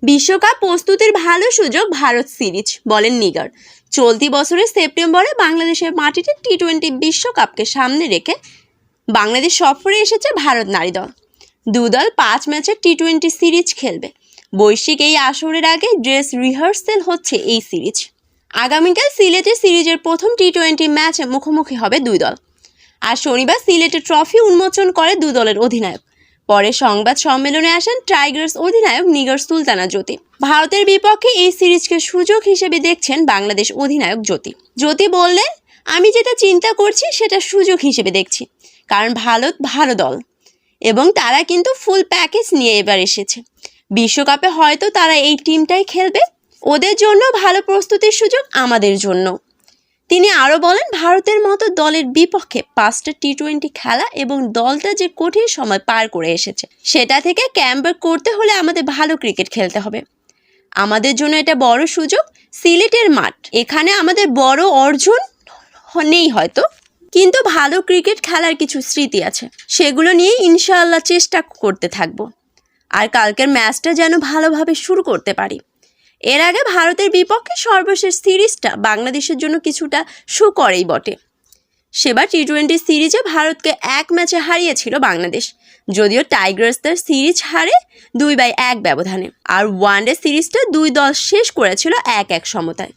বিশ্বকাপ প্রস্তুতির ভালো সুযোগ ভারত সিরিজ, বলেন নিগার। চলতি বছরের সেপ্টেম্বরে বাংলাদেশের মাটিতে টি-20 বিশ্বকাপকে সামনে রেখে বাংলাদেশ সফরে এসেছে ভারত নারী দল। দুদল 5 ম্যাচের টি-20 সিরিজ খেলবে। বৈশ্বিক এই আসরের আগে ড্রেস রিহার্সেল হচ্ছে এই সিরিজ। আগামীকাল সিলেটে সিরিজের প্রথম টি-20 ম্যাচে মুখোমুখি হবে দুই দল। আর শনিবার সিলেটে ট্রফি উন্মোচন করে দু দলের অধিনায়ক। পরে সংবাদ সম্মেলনে আসেন টাইগার্স অধিনায়ক নিগার সুলতানা জ্যোতি। ভারতের বিপক্ষে এই সিরিজকে সুযোগ হিসেবে দেখছেন বাংলাদেশ অধিনায়ক জ্যোতি। জ্যোতি বললেন, আমি যেটা চিন্তা করছি সেটা সুযোগ হিসেবে দেখছি, কারণ ভারত ভালো দল এবং তারা কিন্তু ফুল প্যাকেজ নিয়ে এবার এসেছে। বিশ্বকাপে হয়তো তারা এই টিমটাই খেলবে। ওদের জন্য ভালো প্রস্তুতির সুযোগ, আমাদের জন্য। তিনি আরও বলেন, ভারতের মতো দলের বিপক্ষে 5টা টি-20 খেলা এবং দলটা যে কঠিন সময় পার করে এসেছে, সেটা থেকে ক্যামব্যাক করতে হলে আমাদের ভালো ক্রিকেট খেলতে হবে। আমাদের জন্য এটা বড় সুযোগ। সিলেটের মাঠ, এখানে আমাদের বড় অর্জন নেই হয়তো, কিন্তু ভালো ক্রিকেট খেলার কিছু স্মৃতি আছে, সেগুলো নিয়ে ইনশাআল্লাহ চেষ্টা করতে থাকবো। আর কালকের ম্যাচটা যেন ভালোভাবে শুরু করতে পারি। এর আগে ভারতের বিপক্ষে সর্বশেষ সিরিজটা বাংলাদেশের জন্য কিছুটা সুকরেই বটে। সেবার টি-20 সিরিজে ভারতকে 1 ম্যাচে হারিয়েছিল বাংলাদেশ, যদিও টাইগার্সদের সিরিজ হারে 2-1 ব্যবধানে। আর ওয়ানডে সিরিজটা দুই দল শেষ করেছিল 1-1 সমতায়।